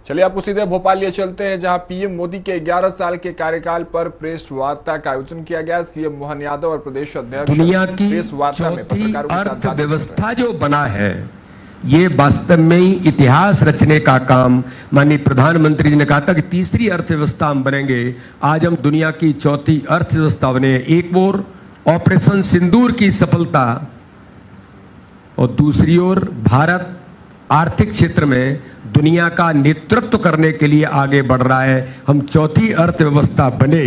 चलिए आपको सीधे भोपाल लिए चलते हैं, जहां पीएम मोदी के 11 साल के कार्यकाल पर प्रेस वार्ता का आयोजन किया गया। सीएम मोहन यादव और प्रदेश अध्यक्ष दुनिया की प्रेस वार्ता में पत्रकारों के साथ अर्थव्यवस्था जो बना है, ये वास्तव में ही इतिहास रचने का काम माननीय प्रधानमंत्री जी ने कहा था कि तीसरी अर्थव्यवस्था हम बनेंगे। आज हम दुनिया की चौथी अर्थव्यवस्था बने। एक ओर ऑपरेशन सिंदूर की सफलता और दूसरी ओर भारत आर्थिक क्षेत्र में दुनिया का नेतृत्व करने के लिए आगे बढ़ रहा है। हम चौथी अर्थव्यवस्था बने।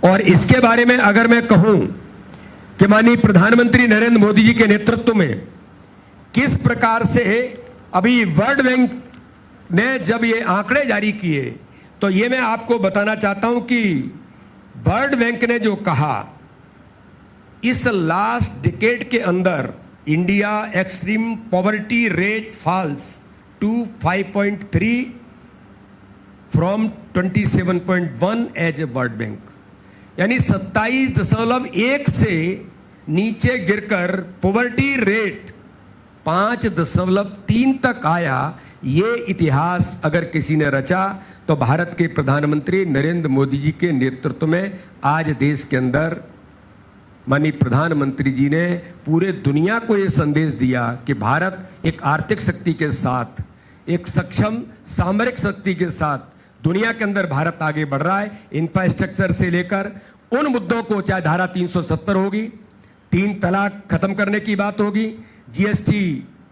और इसके बारे में अगर मैं कहूं कि माननीय प्रधानमंत्री नरेंद्र मोदी जी के नेतृत्व में किस प्रकार से अभी वर्ल्ड बैंक ने जब ये आंकड़े जारी किए, तो ये मैं आपको बताना चाहता हूं कि वर्ल्ड बैंक ने जो कहा, इस लास्ट डिकेड के अंदर India extreme poverty rate falls to 5.3 from 27.1 as a World Bank, यानी 27.1 से नीचे गिरकर पॉवर्टी रेट 5.3 तक आया। ये इतिहास अगर किसी ने रचा तो भारत के प्रधानमंत्री नरेंद्र मोदी जी के नेतृत्व में आज देश के अंदर माननीय प्रधानमंत्री जी ने पूरे दुनिया को यह संदेश दिया कि भारत एक आर्थिक शक्ति के साथ, एक सक्षम सामरिक शक्ति के साथ दुनिया के अंदर भारत आगे बढ़ रहा है। इंफ्रास्ट्रक्चर से लेकर उन मुद्दों को, चाहे धारा 370 होगी, 3 तलाक खत्म करने की बात होगी, जीएसटी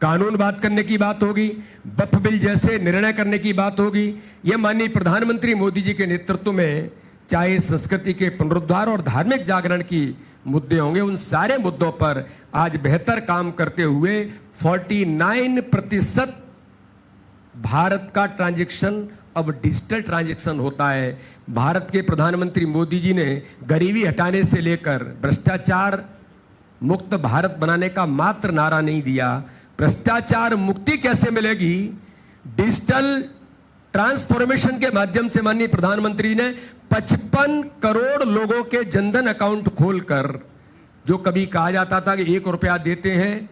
कानून बात करने की बात होगी, वक्फ बिल जैसे निर्णय करने की बात होगी, यह माननीय प्रधानमंत्री मोदी जी के नेतृत्व में चाहे संस्कृति के पुनरुद्धार और धार्मिक जागरण की मुद्दे होंगे, उन सारे मुद्दों पर आज बेहतर काम करते हुए 49% भारत का ट्रांजैक्शन अब डिजिटल ट्रांजैक्शन होता है। भारत के प्रधानमंत्री मोदी जी ने गरीबी हटाने से लेकर भ्रष्टाचार मुक्त भारत बनाने का मात्र नारा नहीं दिया। भ्रष्टाचार मुक्ति कैसे मिलेगी? डिजिटल ट्रांसफॉर्मेशन के माध्यम से माननीय प्रधानमंत्री ने 55 करोड़ लोगों के जनधन अकाउंट खोलकर, जो कभी कहा जाता था कि 1 रुपया देते हैं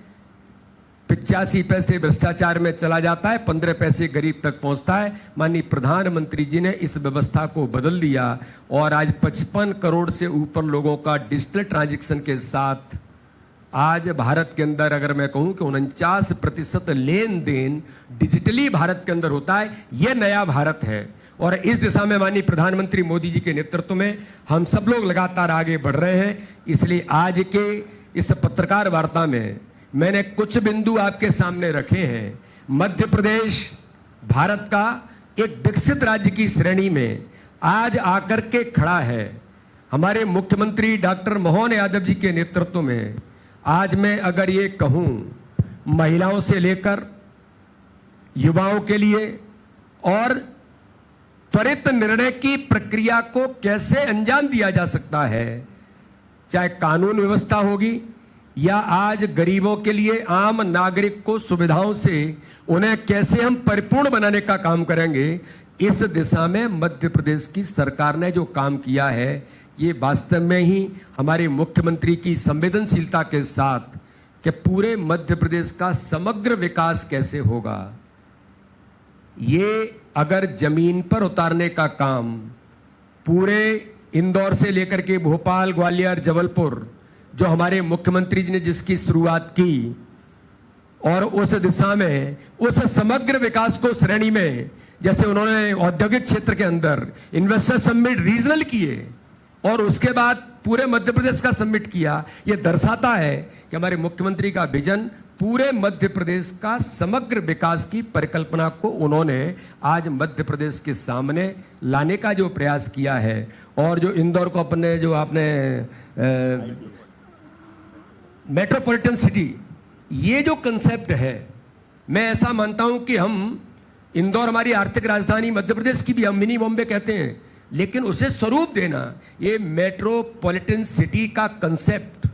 85 पैसे भ्रष्टाचार में चला जाता है, 15 पैसे गरीब तक पहुंचता है, माननीय प्रधानमंत्री जी ने इस व्यवस्था को बदल दिया और आज 55 करोड़ से ऊपर लोगों का डिजिटल ट्रांजैक्शन के साथ आज भारत के अंदर अगर मैं कहूं कि 49% लेन देन डिजिटली भारत के अंदर होता है। यह नया भारत है और इस दिशा में माननीय प्रधानमंत्री मोदी जी के नेतृत्व में हम सब लोग लगातार आगे बढ़ रहे हैं। इसलिए आज के इस पत्रकार वार्ता में मैंने कुछ बिंदु आपके सामने रखे हैं। मध्य प्रदेश भारत का एक विकसित राज्य की श्रेणी में आज आकर के खड़ा है। हमारे मुख्यमंत्री डॉक्टर मोहन यादव जी के नेतृत्व में आज मैं अगर ये कहूं, महिलाओं से लेकर युवाओं के लिए और त्वरित निर्णय की प्रक्रिया को कैसे अंजाम दिया जा सकता है, चाहे कानून व्यवस्था होगी या आज गरीबों के लिए, आम नागरिक को सुविधाओं से उन्हें कैसे हम परिपूर्ण बनाने का काम करेंगे, इस दिशा में मध्य प्रदेश की सरकार ने जो काम किया है, ये वास्तव में ही हमारे मुख्यमंत्री की संवेदनशीलता के साथ कि पूरे मध्य प्रदेश का समग्र विकास कैसे होगा, ये अगर जमीन पर उतारने का काम पूरे इंदौर से लेकर के भोपाल, ग्वालियर, जबलपुर, जो हमारे मुख्यमंत्री जी ने जिसकी शुरुआत की और उस दिशा में उस समग्र विकास को श्रेणी में, जैसे उन्होंने औद्योगिक क्षेत्र के अंदर इन्वेस्टर समिट रीजनल किए और उसके बाद पूरे मध्य प्रदेश का समिट किया, यह दर्शाता है कि हमारे मुख्यमंत्री का विजन पूरे मध्य प्रदेश का समग्र विकास की परिकल्पना को उन्होंने आज मध्य प्रदेश के सामने लाने का जो प्रयास किया है। और जो इंदौर को अपने, जो आपने मेट्रोपॉलिटन सिटी, ये जो कंसेप्ट है, मैं ऐसा मानता हूं कि हम इंदौर हमारी आर्थिक राजधानी मध्य प्रदेश की भी हम मिनी बॉम्बे कहते हैं, लेकिन उसे स्वरूप देना, ये मेट्रोपॉलिटन सिटी का कंसेप्ट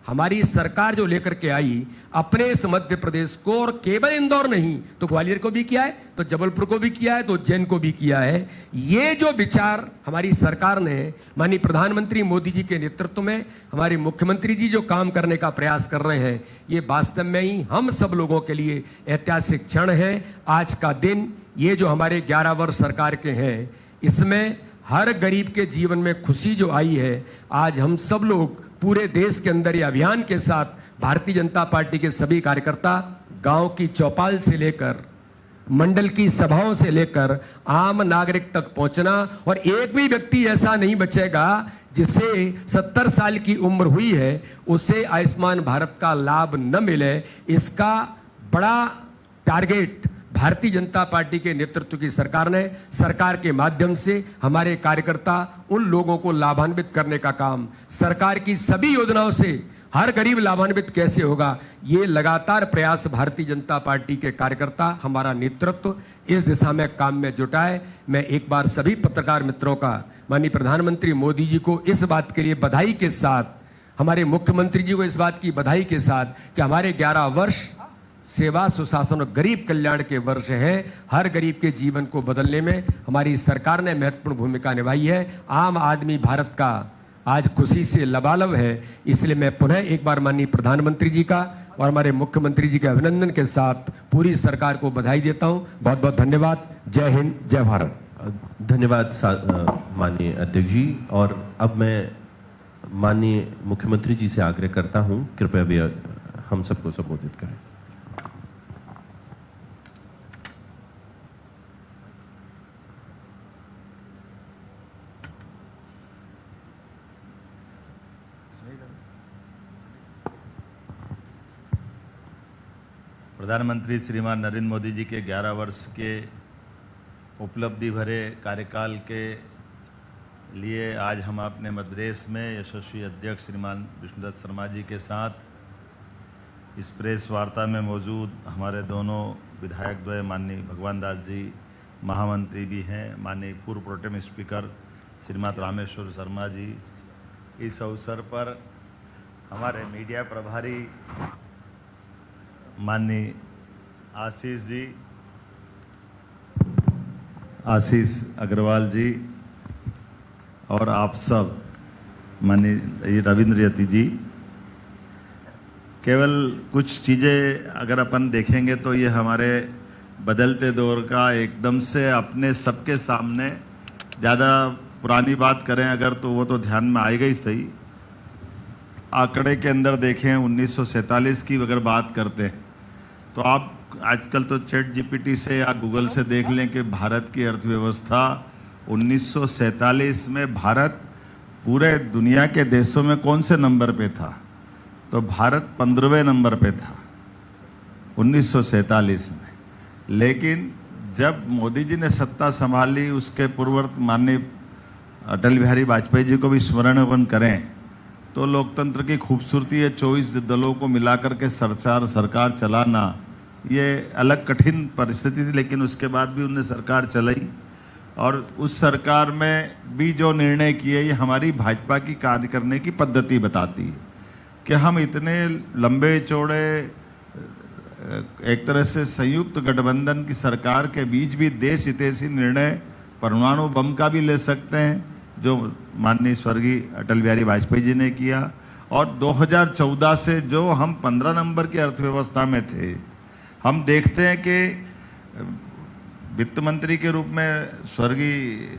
हमारी सरकार जो लेकर के आई अपने इस मध्य प्रदेश को, और केवल इंदौर नहीं तो ग्वालियर को भी किया है, तो जबलपुर को भी किया है, तो उज्जैन को भी किया है। ये जो विचार हमारी सरकार ने माननीय प्रधानमंत्री मोदी जी के नेतृत्व में, हमारे मुख्यमंत्री जी जो काम करने का प्रयास कर रहे हैं, ये वास्तव में ही हम सब लोगों के लिए ऐतिहासिक क्षण है। आज का दिन, ये जो हमारे 11 वर्ष सरकार के हैं, इसमें हर गरीब के जीवन में खुशी जो आई है, आज हम सब लोग पूरे देश के अंदर ये अभियान के साथ भारतीय जनता पार्टी के सभी कार्यकर्ता गांव की चौपाल से लेकर मंडल की सभाओं से लेकर आम नागरिक तक पहुंचना, और एक भी व्यक्ति ऐसा नहीं बचेगा जिसे 70 साल की उम्र हुई है उसे आयुष्मान भारत का लाभ न मिले। इसका बड़ा टारगेट भारतीय जनता पार्टी के नेतृत्व की सरकार ने, सरकार के माध्यम से हमारे कार्यकर्ता उन लोगों को लाभान्वित करने का काम, सरकार की सभी योजनाओं से हर गरीब लाभान्वित कैसे होगा, ये लगातार प्रयास भारतीय जनता पार्टी के कार्यकर्ता, हमारा नेतृत्व इस दिशा में काम में जुटा है। मैं एक बार सभी पत्रकार मित्रों का माननीय प्रधानमंत्री मोदी जी को इस बात के लिए बधाई के साथ, हमारे मुख्यमंत्री जी को इस बात की बधाई के साथ कि हमारे 11 वर्ष सेवा, सुशासन और गरीब कल्याण के वर्ष हैं। हर गरीब के जीवन को बदलने में हमारी सरकार ने महत्वपूर्ण भूमिका निभाई है। आम आदमी भारत का आज खुशी से लबालब है। इसलिए मैं पुनः एक बार माननीय प्रधानमंत्री जी का और हमारे मुख्यमंत्री जी के अभिनंदन के साथ पूरी सरकार को बधाई देता हूं। बहुत बहुत धन्यवाद। जय हिंद, जय भारत। धन्यवाद माननीय अध्यक्ष जी। और अब मैं माननीय मुख्यमंत्री जी से आग्रह करता हूं, कृपया वे हम सबको संबोधित करें। प्रधानमंत्री श्रीमान नरेंद्र मोदी जी के 11 वर्ष के उपलब्धि भरे कार्यकाल के लिए आज हम अपने मध्य प्रदेश में यशस्वी अध्यक्ष श्रीमान विष्णुदत्त शर्मा जी के साथ इस प्रेस वार्ता में मौजूद हमारे दोनों विधायक द्वय माननीय भगवान दास जी महामंत्री भी हैं, माननीय पूर्व प्रोटेम स्पीकर श्रीमती रामेश्वर शर्मा जी, इस अवसर पर हमारे मीडिया प्रभारी माननीय आशीष जी, आशीष अग्रवाल जी, और आप सब माननीय रविंद्र यति जी। केवल कुछ चीज़ें अगर अपन देखेंगे तो ये हमारे बदलते दौर का एकदम से अपने सबके सामने, ज़्यादा पुरानी बात करें अगर तो वो तो ध्यान में आएगा ही सही। आंकड़े के अंदर देखें 1947 की अगर बात करते हैं तो आप आजकल तो चैट जीपीटी से या गूगल से देख लें कि भारत की अर्थव्यवस्था 1947 में भारत पूरे दुनिया के देशों में कौन से नंबर पे था, तो भारत 15वें नंबर पे था 1947 में। लेकिन जब मोदी जी ने सत्ता संभाली, उसके पूर्ववर्ती माननीय अटल बिहारी वाजपेयी जी को भी स्मरण करें तो लोकतंत्र की खूबसूरती है, 24 दलों को मिलाकर के सरकार चलाना, ये अलग कठिन परिस्थिति थी, लेकिन उसके बाद भी उन्होंने सरकार चलाई। और उस सरकार में भी जो निर्णय किए, ये हमारी भाजपा की कार्य करने की पद्धति बताती है कि हम इतने लंबे चौड़े एक तरह से संयुक्त गठबंधन की सरकार के बीच भी देश हितैषी निर्णय परमाणु बम का भी ले सकते हैं, जो माननीय स्वर्गीय अटल बिहारी वाजपेयी जी ने किया। और 2014 से जो हम 15 नंबर की अर्थव्यवस्था में थे, हम देखते हैं कि वित्त मंत्री के रूप में स्वर्गीय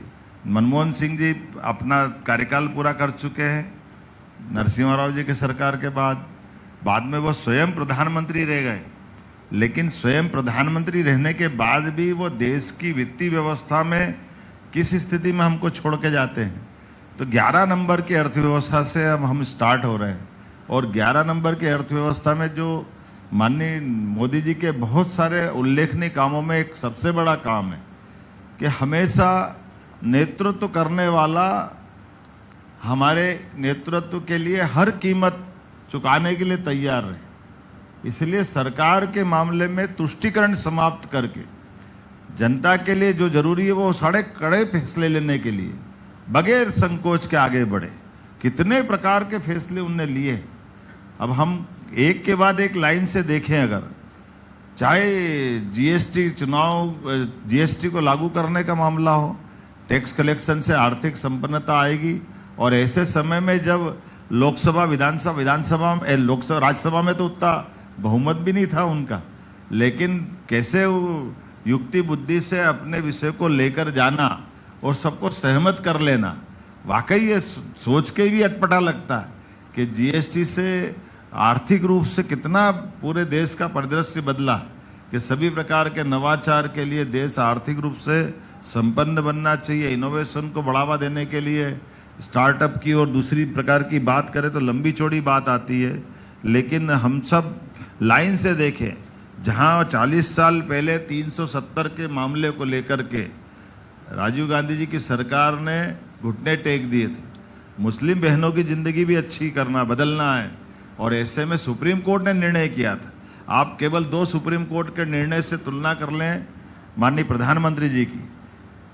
मनमोहन सिंह जी अपना कार्यकाल पूरा कर चुके हैं नरसिम्हा राव जी के सरकार के बाद में वो स्वयं प्रधानमंत्री रह गए। लेकिन स्वयं प्रधानमंत्री रहने के बाद भी वो देश की वित्तीय व्यवस्था में किस स्थिति में हमको छोड़ के जाते हैं। तो 11 नंबर की अर्थव्यवस्था से अब हम स्टार्ट हो रहे हैं, और 11 नंबर की अर्थव्यवस्था में जो माननीय मोदी जी के बहुत सारे उल्लेखनीय कामों में एक सबसे बड़ा काम है कि हमेशा नेतृत्व करने वाला हमारे नेतृत्व के लिए हर कीमत चुकाने के लिए तैयार रहे। इसलिए सरकार के मामले में तुष्टीकरण समाप्त करके जनता के लिए जो जरूरी है वो सारे कड़े फैसले लेने के लिए बगैर संकोच के आगे बढ़े। कितने प्रकार के फैसले उनने लिए, अब हम एक के बाद एक लाइन से देखें, अगर चाहे जीएसटी जीएसटी को लागू करने का मामला हो, टैक्स कलेक्शन से आर्थिक संपन्नता आएगी। और ऐसे समय में जब लोकसभा विधानसभा में लोकसभा राज्यसभा में तो उतना बहुमत भी नहीं था उनका, लेकिन कैसे वो युक्ति बुद्धि से अपने विषय को लेकर जाना और सबको सहमत कर लेना, वाकई ये सोच के भी अटपटा लगता है कि जीएसटी से आर्थिक रूप से कितना पूरे देश का परिदृश्य बदला, कि सभी प्रकार के नवाचार के लिए देश आर्थिक रूप से संपन्न बनना चाहिए। इनोवेशन को बढ़ावा देने के लिए स्टार्टअप की और दूसरी प्रकार की बात करें तो लंबी चौड़ी बात आती है, लेकिन हम सब लाइन से देखें, जहां 40 साल पहले 370 के मामले को लेकर के राजीव गांधी जी की सरकार ने घुटने टेक दिए थे। मुस्लिम बहनों की जिंदगी भी अच्छी करना, बदलना है, और ऐसे में सुप्रीम कोर्ट ने निर्णय किया था। आप केवल 2 सुप्रीम कोर्ट के निर्णय से तुलना कर लें माननीय प्रधानमंत्री जी की,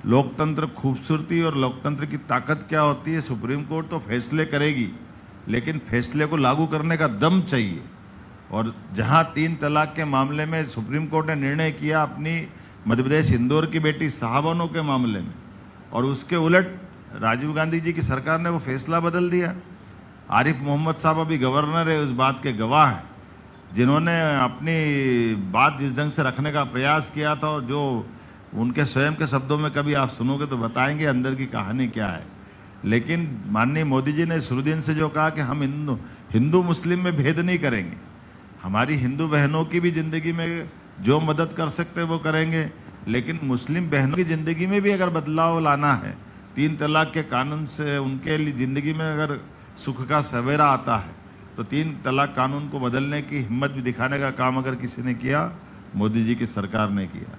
लोकतंत्र खूबसूरती और लोकतंत्र की ताकत क्या होती है। सुप्रीम कोर्ट तो फैसले करेगी, लेकिन फैसले को लागू करने का दम चाहिए। और जहां 3 तलाक के मामले में सुप्रीम कोर्ट ने निर्णय किया अपनी मध्य प्रदेश इंदौर की बेटी शाहबानो के मामले में, और उसके उलट राजीव गांधी जी की सरकार ने वो फैसला बदल दिया। आरिफ मोहम्मद साहब अभी गवर्नर है, उस बात के गवाह हैं, जिन्होंने अपनी बात जिस ढंग से रखने का प्रयास किया था, और जो उनके स्वयं के शब्दों में कभी आप सुनोगे तो बताएंगे अंदर की कहानी क्या है। लेकिन माननीय मोदी जी ने शुरू दिन से जो कहा कि हम हिंदू मुस्लिम में भेद नहीं करेंगे, हमारी हिंदू बहनों की भी जिंदगी में जो मदद कर सकते वो करेंगे, लेकिन मुस्लिम बहनों की जिंदगी में भी अगर बदलाव लाना है, 3 तलाक के कानून से उनके लिए जिंदगी में अगर सुख का सवेरा आता है, तो 3 तलाक कानून को बदलने की हिम्मत भी दिखाने का काम अगर किसी ने किया, मोदी जी की सरकार ने किया।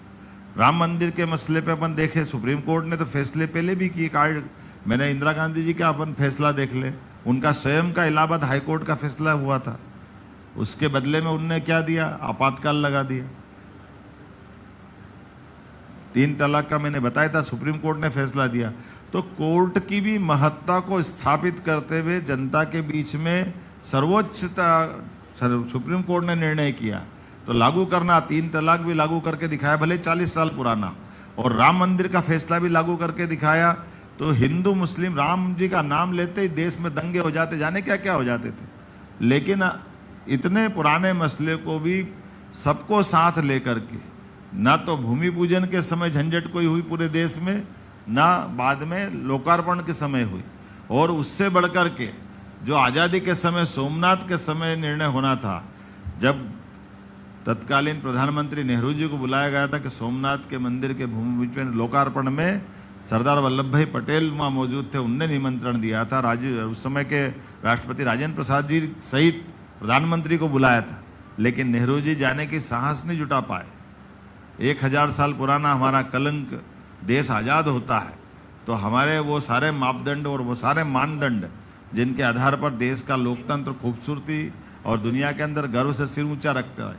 राम मंदिर के मसले पे अपन देखें, सुप्रीम कोर्ट ने तो फैसले पहले भी किए। मैंने इंदिरा गांधी जी का अपन फैसला देख ले, उनका स्वयं का इलाहाबाद हाईकोर्ट का फैसला हुआ था, उसके बदले में उनने क्या दिया, आपातकाल लगा दिया। 3 तलाक का मैंने बताया था, सुप्रीम कोर्ट ने फैसला दिया। तो कोर्ट की भी महत्ता को स्थापित करते हुए जनता के बीच में सर्वोच्चता सुप्रीम कोर्ट ने निर्णय किया, तो लागू करना, 3 तलाक भी लागू करके दिखाया, भले 40 साल पुराना, और राम मंदिर का फैसला भी लागू करके दिखाया। तो हिंदू मुस्लिम, राम जी का नाम लेते ही देश में दंगे हो जाते, जाने क्या क्या हो जाते थे। लेकिन इतने पुराने मसले को भी सबको साथ लेकर के, ना तो भूमि पूजन के समय झंझट कोई हुई पूरे देश में, ना बाद में लोकार्पण के समय हुई, और उससे बढ़कर के जो आज़ादी के समय सोमनाथ के समय निर्णय होना था, जब तत्कालीन प्रधानमंत्री नेहरू जी को बुलाया गया था कि सोमनाथ के मंदिर के भूमि पूजन लोकार्पण में सरदार वल्लभ भाई पटेल वहाँ मौजूद थे, उनने निमंत्रण दिया था। उस समय के राष्ट्रपति राजेंद्र प्रसाद जी सहित प्रधानमंत्री को बुलाया था, लेकिन नेहरू जी जाने की साहस नहीं जुटा पाए। 1000 साल पुराना हमारा कलंक, देश आज़ाद होता है तो हमारे वो सारे मापदंड और वो सारे मानदंड जिनके आधार पर देश का लोकतंत्र खूबसूरती और दुनिया के अंदर गर्व से सिर ऊंचा रखता है,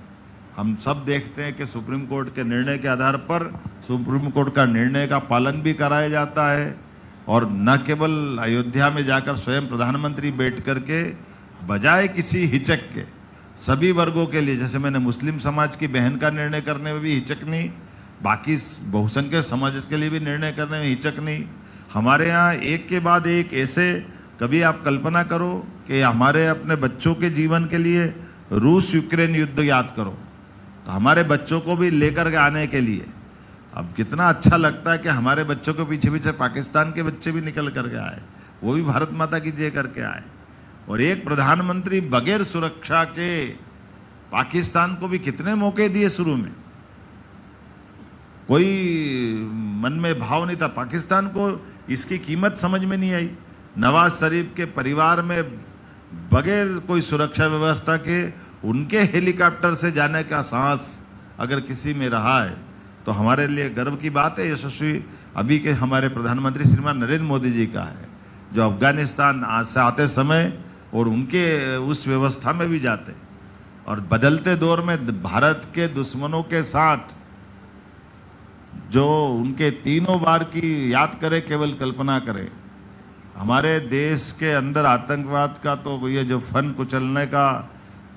हम सब देखते हैं कि सुप्रीम कोर्ट के निर्णय के आधार पर सुप्रीम कोर्ट का निर्णय का पालन भी कराया जाता है। और न केवल अयोध्या में जाकर स्वयं प्रधानमंत्री बैठ करके, बजाय किसी हिचक के, सभी वर्गों के लिए, जैसे मैंने मुस्लिम समाज की बहन का निर्णय करने में भी हिचक नहीं, बाकी बहुसंख्यक समाज के लिए भी निर्णय करने में हिचक नहीं। हमारे यहाँ एक के बाद एक ऐसे, कभी आप कल्पना करो कि हमारे अपने बच्चों के जीवन के लिए रूस यूक्रेन युद्ध याद करो, तो हमारे बच्चों को भी लेकर के आने के लिए अब कितना अच्छा लगता है कि हमारे बच्चों के पीछे पीछे पाकिस्तान के बच्चे भी निकल करके आए, वो भी भारत माता की जय करके आए। और एक प्रधानमंत्री बगैर सुरक्षा के पाकिस्तान को भी कितने मौके दिए, शुरू में कोई मन में भाव नहीं था, पाकिस्तान को इसकी कीमत समझ में नहीं आई। नवाज शरीफ के परिवार में बगैर कोई सुरक्षा व्यवस्था के उनके हेलीकॉप्टर से जाने का साहस अगर किसी में रहा है तो हमारे लिए गर्व की बात है। यशस्वी अभी के हमारे प्रधानमंत्री श्रीमान नरेंद्र मोदी जी का है, जो अफगानिस्तान से आते समय और उनके उस व्यवस्था में भी जाते, और बदलते दौर में भारत के दुश्मनों के साथ जो उनके 3 बार की याद करे, केवल कल्पना करे। हमारे देश के अंदर आतंकवाद का तो ये जो फन कुचलने का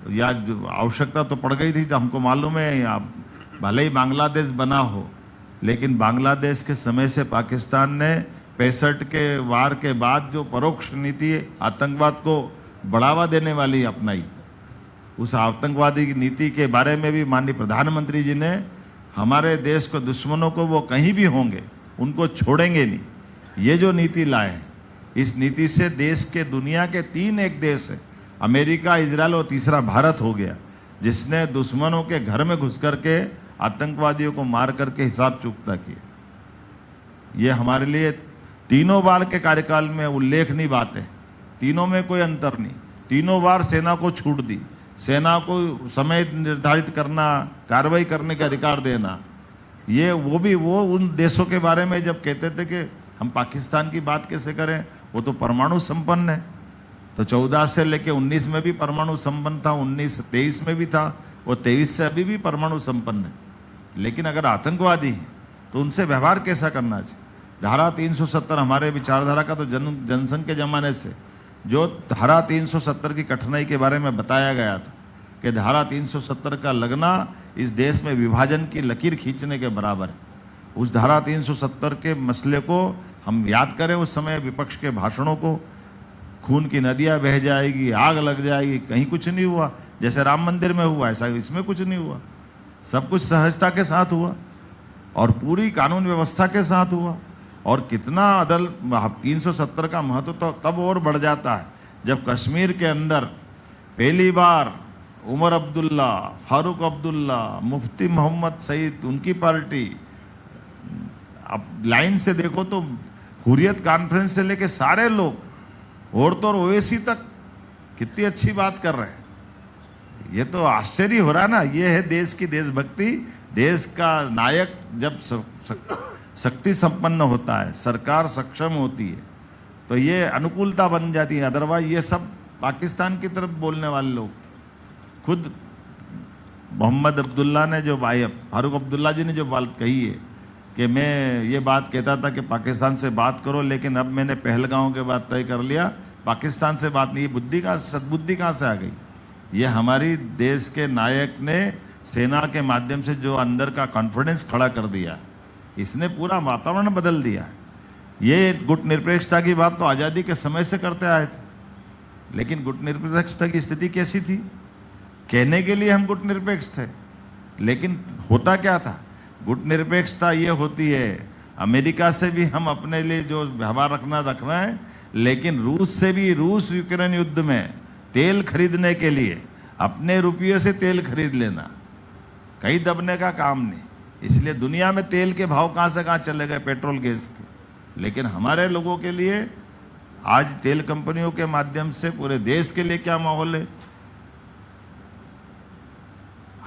या जो आवश्यकता तो पड़ गई थी, तो हमको मालूम है या भले ही बांग्लादेश बना हो, लेकिन बांग्लादेश के समय से पाकिस्तान ने 65 के वार के बाद जो परोक्ष नीति आतंकवाद को बढ़ावा देने वाली अपनाई, उस आतंकवादी की नीति के बारे में भी माननीय प्रधानमंत्री जी ने हमारे देश को दुश्मनों को वो कहीं भी होंगे उनको छोड़ेंगे नहीं, ये जो नीति लाए हैं, इस नीति से देश के दुनिया के 3 एक देश है, अमेरिका, इजराइल और तीसरा भारत हो गया, जिसने दुश्मनों के घर में घुस करके आतंकवादियों को मार करके हिसाब चुकता किया। ये हमारे लिए तीनों बार के कार्यकाल में उल्लेखनीय बात है, तीनों में कोई अंतर नहीं। तीनों बार सेना को छूट दी, सेना को समय निर्धारित करना, कार्रवाई करने का अधिकार देना। ये वो उन देशों के बारे में जब कहते थे कि हम पाकिस्तान की बात कैसे करें, वो तो परमाणु संपन्न है, तो 14 से लेके 19 में भी परमाणु संपन्न था, 19-23 में भी था, वो 23 से अभी भी परमाणु संपन्न है। लेकिन अगर आतंकवादी है तो उनसे व्यवहार कैसा करना चाहिए? धारा 370 हमारे विचारधारा का तो जनसंघ के जमाने से जो धारा 370 की कठिनाई के बारे में बताया गया था कि धारा 370 का लगना इस देश में विभाजन की लकीर खींचने के बराबर है। उस धारा 370 के मसले को हम याद करें, उस समय विपक्ष के भाषणों को, खून की नदियां बह जाएगी, आग लग जाएगी, कहीं कुछ नहीं हुआ। जैसे राम मंदिर में हुआ ऐसा इसमें कुछ नहीं हुआ, सब कुछ सहजता के साथ हुआ और पूरी कानून व्यवस्था के साथ हुआ। और कितना 370 का महत्व तो तब और बढ़ जाता है जब कश्मीर के अंदर पहली बार उमर अब्दुल्ला, फारूक अब्दुल्ला, मुफ्ती मोहम्मद सईद, उनकी पार्टी, अब लाइन से देखो तो हुर्रियत कॉन्फ्रेंस से लेके सारे लोग, औरतों और ओवैसी तक कितनी अच्छी बात कर रहे हैं। ये तो आश्चर्य हो रहा है ना। ये है देश की देशभक्ति। देश का नायक जब शक्ति संपन्न होता है, सरकार सक्षम होती है, तो ये अनुकूलता बन जाती है। अदरवाइज ये सब पाकिस्तान की तरफ बोलने वाले लोग थे। खुद मोहम्मद अब्दुल्ला ने जो फारूक अब्दुल्ला जी ने जो बात कही है कि मैं ये बात कहता था कि पाकिस्तान से बात करो, लेकिन अब मैंने पहलगांव के बाद तय कर लिया पाकिस्तान से बात नहीं। ये सद्बुद्धि कहाँ से आ गई? ये हमारी देश के नायक ने सेना के माध्यम से जो अंदर का कॉन्फिडेंस खड़ा कर दिया, इसने पूरा वातावरण बदल दिया। ये गुट निरपेक्षता की बात तो आज़ादी के समय से करते आए थे, लेकिन गुट निरपेक्षता की स्थिति कैसी थी? कहने के लिए हम गुट निरपेक्ष थे, लेकिन होता क्या था? गुट निरपेक्षता ये होती है अमेरिका से भी हम अपने लिए जो व्यवहार रख रहे हैं, लेकिन रूस से भी, रूस यूक्रेन युद्ध में तेल खरीदने के लिए अपने रुपये से तेल खरीद लेना, कहीं दबने का काम नहीं। इसलिए दुनिया में तेल के भाव कहाँ से कहाँ चले गए, पेट्रोल गैस के। लेकिन हमारे लोगों के लिए आज तेल कंपनियों के माध्यम से पूरे देश के लिए क्या माहौल है,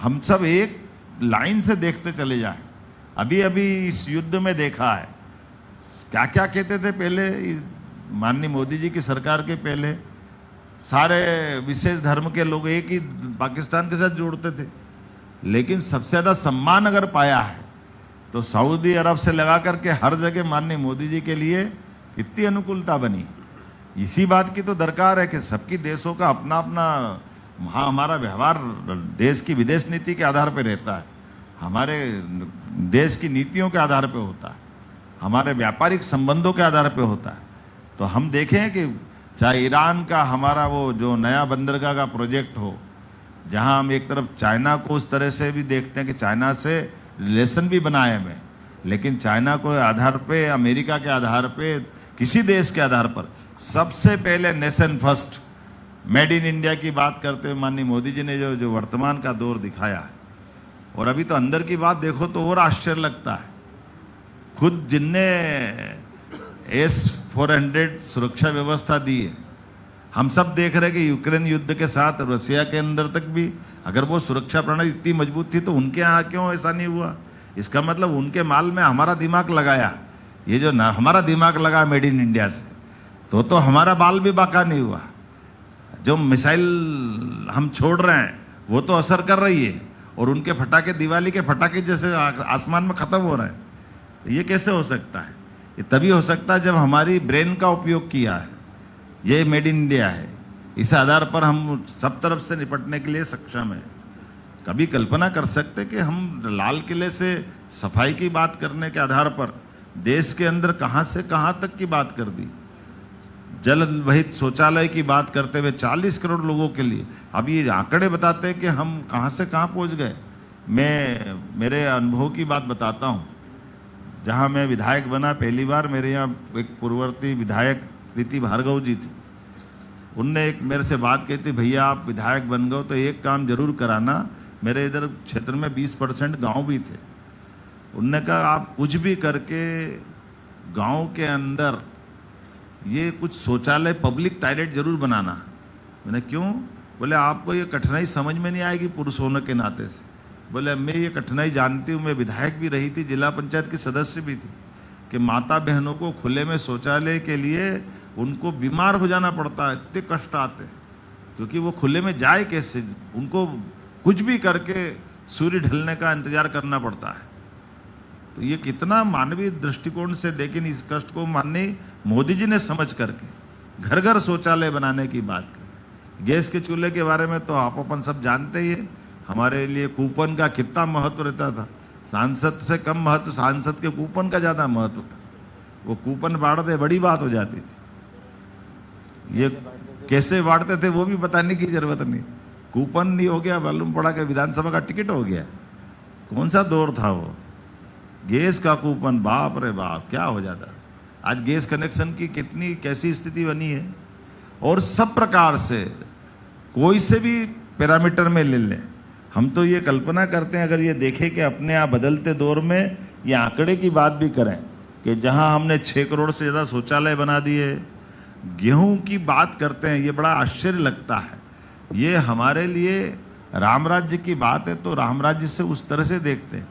हम सब एक लाइन से देखते चले जाएं। अभी अभी इस युद्ध में देखा है क्या क्या कहते थे पहले माननीय मोदी जी की सरकार के पहले, सारे विशेष धर्म के लोग एक ही पाकिस्तान के साथ जोड़ते थे, लेकिन सबसे ज्यादा सम्मान अगर पाया है तो सऊदी अरब से लगा करके हर जगह माननीय मोदी जी के लिए कितनी अनुकूलता बनी। इसी बात की तो दरकार है कि सबकी देशों का अपना अपना हमारा व्यवहार देश की विदेश नीति के आधार पर रहता है, हमारे देश की नीतियों के आधार पर होता है, हमारे व्यापारिक संबंधों के आधार पर होता है। तो हम देखें कि चाहे ईरान का हमारा वो जो नया बंदरगाह का प्रोजेक्ट हो, जहां हम एक तरफ चाइना को उस तरह से भी देखते हैं कि चाइना से रिलेशन भी बनाए हुए, लेकिन चाइना को आधार पे, अमेरिका के आधार पे, किसी देश के आधार पर सबसे पहले nation first, made in India की बात करते हुए माननीय मोदी जी ने जो वर्तमान का दौर दिखाया है। और अभी तो अंदर की बात देखो तो और आश्चर्य लगता है। खुद जिनने S-400 सुरक्षा व्यवस्था दी है, हम सब देख रहे हैं कि यूक्रेन युद्ध के साथ रसिया के अंदर तक भी अगर वो सुरक्षा प्रणाली इतनी मजबूत थी तो उनके यहाँ क्यों ऐसा नहीं हुआ? इसका मतलब उनके माल में हमारा दिमाग लगाया, ये जो ना हमारा दिमाग लगा मेड इन इंडिया से, तो हमारा बाल भी बाका नहीं हुआ। जो मिसाइल हम छोड़ रहे हैं वो तो असर कर रही है, और उनके फटाके दिवाली के फटाके जैसे आसमान में खत्म हो रहे हैं। ये कैसे हो सकता है? ये तभी हो सकता है जब हमारी ब्रेन का उपयोग किया है। ये मेड इन इंडिया है। इस आधार पर हम सब तरफ से निपटने के लिए सक्षम है। कभी कल्पना कर सकते कि हम लाल किले से सफाई की बात करने के आधार पर देश के अंदर कहां से कहां तक की बात कर दी, जल वहित शौचालय की बात करते हुए 40 करोड़ लोगों के लिए। अब ये आंकड़े बताते हैं कि हम कहां से कहां पहुंच गए। मैं मेरे अनुभव की बात बताता हूं। जहां मैं विधायक बना पहली बार, मेरे यहाँ एक पूर्ववर्ती विधायक प्रीति भार्गव जी थी। उनने एक मेरे से बात कही थी, भैया आप विधायक बन गए तो एक काम जरूर कराना। मेरे इधर क्षेत्र में 20% गांव भी थे। उनने कहा आप कुछ भी करके गांव के अंदर ये कुछ शौचालय पब्लिक टॉयलेट जरूर बनाना। मैंने क्यों? बोले आपको ये कठिनाई समझ में नहीं आएगी पुरुष होने के नाते से। बोले मैं ये कठिनाई जानती हूँ, मैं विधायक भी रही थी, जिला पंचायत की सदस्य भी थी, कि माता बहनों को खुले में शौचालय के लिए उनको बीमार हो जाना पड़ता है, इतने कष्ट आते हैं, क्योंकि वो खुले में जाए कैसे, उनको कुछ भी करके सूर्य ढलने का इंतजार करना पड़ता है। तो ये कितना मानवीय दृष्टिकोण से, लेकिन इस कष्ट को माननीय मोदी जी ने समझ करके घर घर शौचालय बनाने की बात की। गैस के चूल्हे के बारे में तो आप अपन सब जानते ही है, हमारे लिए कूपन का कितना महत्व रहता था। सांसद से कम महत्व सांसद के कूपन का ज्यादा महत्व था। वो कूपन बांटते बड़ी बात हो जाती थी। ये कैसे बांटते थे वो भी बताने की जरूरत नहीं। कूपन नहीं हो गया, मालूम पड़ा कि विधानसभा का टिकट हो गया। कौन सा दौर था वो? गैस का कूपन, बाप रे बाप, क्या हो जाता। आज गैस कनेक्शन की कितनी कैसी स्थिति बनी है। और सब प्रकार से कोई से भी पैरामीटर में ले लें, हम तो ये कल्पना करते हैं, अगर ये देखें कि अपने आप बदलते दौर में ये आंकड़े की बात भी करें कि जहां हमने 6 करोड़ से ज़्यादा शौचालय बना दिए, गेहूं की बात करते हैं, ये बड़ा आश्चर्य लगता है। ये हमारे लिए राम राज्य की बात है, तो राम राज्य से उस तरह से देखते हैं।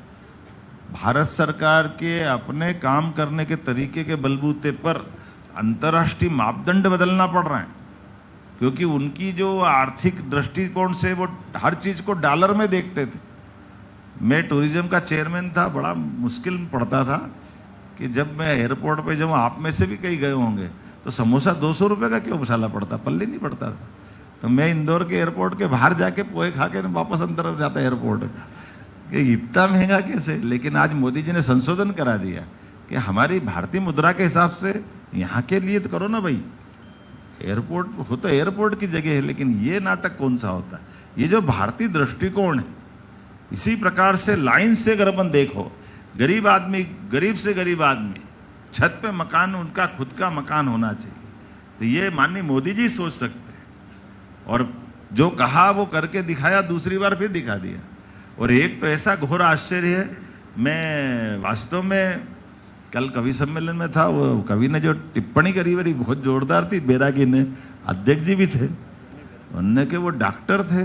भारत सरकार के अपने काम करने के तरीके के बलबूते पर अंतर्राष्ट्रीय मापदंड बदलना पड़ रहे हैं, क्योंकि उनकी जो आर्थिक दृष्टिकोण से वो हर चीज को डॉलर में देखते थे। मैं टूरिज्म का चेयरमैन था, बड़ा मुश्किल पड़ता था कि जब मैं एयरपोर्ट पे, जब आप में से भी कहीं गए होंगे, तो समोसा 200 रुपये का क्यों मसाला पड़ता, पल्ले नहीं पड़ता था। तो मैं इंदौर के एयरपोर्ट के बाहर जाके पोहे खा के वापस अंदर जाता एयरपोर्ट कि इतना महंगा कैसे। लेकिन आज मोदी जी ने संशोधन करा दिया कि हमारी भारतीय मुद्रा के हिसाब से यहाँ के लिए तो करो ना भाई। एयरपोर्ट हो तो एयरपोर्ट की जगह है, लेकिन ये नाटक कौन सा होता है? ये जो भारतीय दृष्टिकोण है, इसी प्रकार से लाइन से अगर अपन देखो, गरीब आदमी, गरीब से गरीब आदमी, छत पे मकान, उनका खुद का मकान होना चाहिए। तो ये माननीय मोदी जी सोच सकते हैं, और जो कहा वो करके दिखाया, दूसरी बार फिर दिखा दिया। और एक तो ऐसा घोर आश्चर्य है, मैं वास्तव में कल कवि सम्मेलन में था, वो कवि ने जो टिप्पणी करी मेरी बहुत जोरदार थी। बैरागी ने, अध्यक्ष जी भी थे, उनने के वो डॉक्टर थे,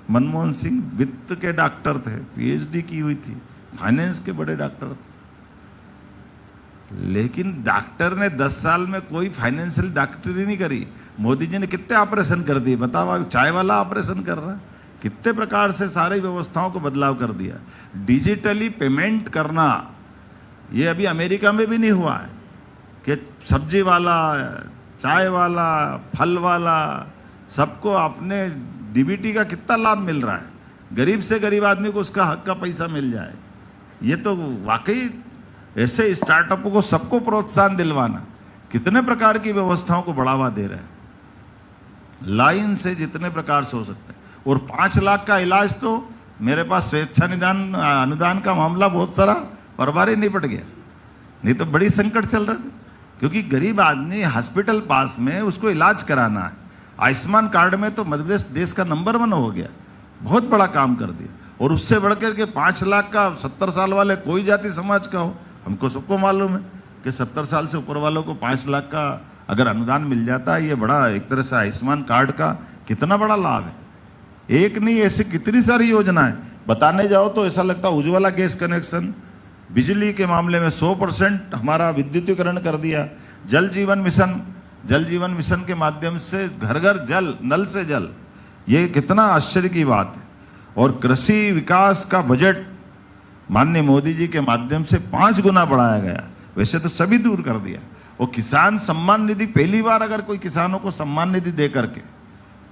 मनमोहन सिंह वित्त के डॉक्टर थे, पीएचडी की हुई थी, फाइनेंस के बड़े डॉक्टर थे, लेकिन डॉक्टर ने 10 साल में कोई फाइनेंशियल डॉक्टरी नहीं करी। मोदी जी ने कितने ऑपरेशन कर दिए बताओ। चाय वाला ऑपरेशन कर रहा है, कितने प्रकार से सारी व्यवस्थाओं को बदलाव कर दिया। डिजिटली पेमेंट करना, ये अभी अमेरिका में भी नहीं हुआ है कि सब्जी वाला, चाय वाला, फल वाला, सबको अपने डीबीटी का कितना लाभ मिल रहा है। गरीब से गरीब आदमी को उसका हक का पैसा मिल जाए। ये तो वाकई ऐसे स्टार्टअप को सबको प्रोत्साहन दिलवाना, कितने प्रकार की व्यवस्थाओं को बढ़ावा दे रहे हैं। लाइन से जितने प्रकार से हो सकते हैं। और 5 लाख का इलाज तो मेरे पास स्वेच्छा निदान अनुदान का मामला बहुत सारा परवार ही निपट गया, नहीं तो बड़ी संकट चल रहे थे। क्योंकि गरीब आदमी हॉस्पिटल पास में, उसको इलाज कराना है। आयुष्मान कार्ड में तो मध्य प्रदेश देश का नंबर 1 हो गया, बहुत बड़ा काम कर दिया। और उससे बढ़कर के 5 लाख का 70 साल वाले कोई जाति समाज का हो, हमको सबको मालूम है कि 70 साल से ऊपर वालों को 5 लाख का अगर अनुदान मिल जाता है, ये बड़ा एक तरह से आयुष्मान कार्ड का कितना बड़ा लाभ है। एक नहीं, ऐसी कितनी सारी योजनाएं बताने जाओ तो ऐसा लगता है। उज्ज्वला गैस कनेक्शन, बिजली के मामले में 100% हमारा विद्युतीकरण कर दिया। जल जीवन मिशन के माध्यम से घर घर जल, नल से जल, ये कितना आश्चर्य की बात है। और कृषि विकास का बजट माननीय मोदी जी के माध्यम से 5 गुना बढ़ाया गया, वैसे तो सभी दूर कर दिया। वो किसान सम्मान निधि, पहली बार अगर कोई किसानों को सम्मान निधि दे करके,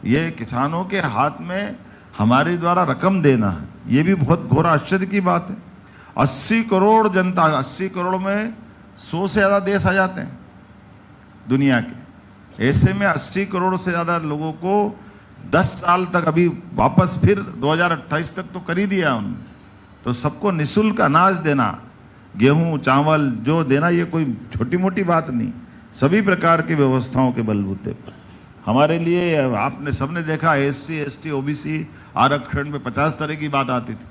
ये किसानों के हाथ में हमारे द्वारा रकम देना, ये भी बहुत घोर आश्चर्य की बात है। 80 करोड़ जनता, 80 करोड़ में 100 से ज्यादा देश आ जाते हैं दुनिया के। ऐसे में 80 करोड़ से ज्यादा लोगों को 10 साल तक, अभी वापस फिर 2028 तक तो कर ही दिया उन्होंने, तो सबको निःशुल्क अनाज देना, गेहूं चावल जो देना, ये कोई छोटी मोटी बात नहीं। सभी प्रकार की व्यवस्थाओं के बलबूते पर हमारे लिए, आपने सबने देखा SC ST OBC आरक्षण में 50 तरह की बात आती थी,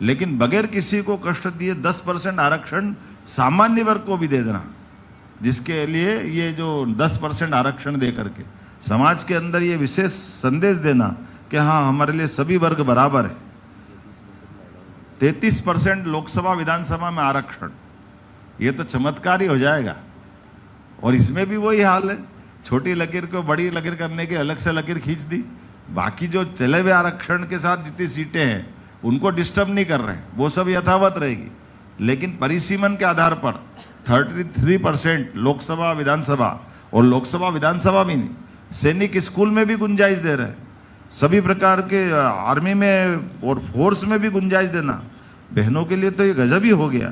लेकिन बगैर किसी को कष्ट दिए 10% आरक्षण सामान्य वर्ग को भी दे देना, जिसके लिए ये जो 10% आरक्षण दे करके समाज के अंदर ये विशेष संदेश देना कि हाँ, हमारे लिए सभी वर्ग बराबर है। 33% लोकसभा विधानसभा में आरक्षण, ये तो चमत्कार ही हो जाएगा। और इसमें भी वही हाल है, छोटी लकीर को बड़ी लकीर करने के अलग से लकीर खींच दी। बाकी जो चले हुए आरक्षण के साथ जितनी सीटें हैं उनको डिस्टर्ब नहीं कर रहे हैं, वो सब यथावत रहेगी। लेकिन परिसीमन के आधार पर 33% लोकसभा विधानसभा, और लोकसभा विधानसभा भी नहीं, सैनिक स्कूल में भी गुंजाइश दे रहे हैं, सभी प्रकार के आर्मी में और फोर्स में भी गुंजाइश देना, बहनों के लिए तो ये गजब ही हो गया।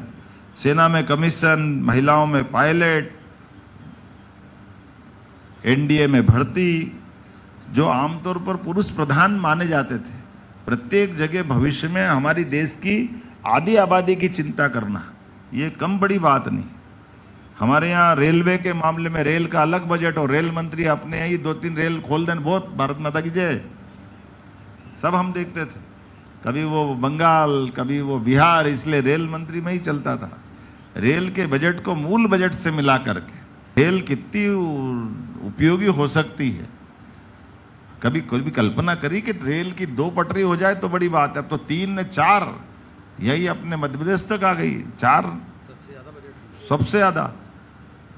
सेना में कमीशन, महिलाओं में पायलट, NDA में भर्ती, जो आमतौर पर पुरुष प्रधान माने जाते थे, प्रत्येक जगह भविष्य में हमारी देश की आधी आबादी की चिंता करना, ये कम बड़ी बात नहीं। हमारे यहाँ रेलवे के मामले में रेल का अलग बजट, और रेल मंत्री अपने यहाँ ही 2-3 रेल खोल दें, बहुत भारत माता की जय, सब हम देखते थे। कभी वो बंगाल, कभी वो बिहार, इसलिए रेल मंत्री में ही चलता था। रेल के बजट को मूल बजट से मिला करके रेल कितनी उपयोगी हो सकती है, कभी कोई भी कल्पना करी कि रेल की 2 पटरी हो जाए तो बड़ी बात है। अब तो 3 ने 4, यही अपने मध्य प्रदेश तक आ गई, 4 सबसे ज्यादा।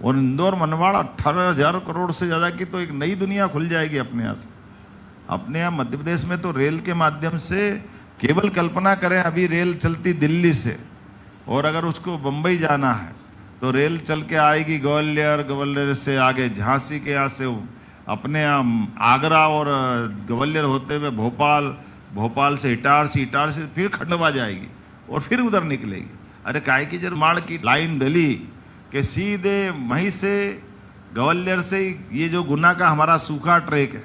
और इंदौर मनवाड़ा 18,000 करोड़ से ज्यादा की तो एक नई दुनिया खुल जाएगी अपने यहाँ से। अपने यहाँ मध्य प्रदेश में तो रेल के माध्यम से, केवल कल्पना करें, अभी रेल चलती दिल्ली से, और अगर उसको बंबई जाना है तो रेल चल के आएगी ग्वालियर, ग्वालियर से आगे झांसी के यहाँ से अपने यहाँ आगरा, और ग्वालियर होते हुए भोपाल, भोपाल से इटारसी, इटारसी से फिर खंडवा जाएगी और फिर उधर निकलेगी। अरे काहे की निर्माण की लाइन डली कि सीधे वहीं से ग्वालियर से ये जो गुना का हमारा सूखा ट्रैक है,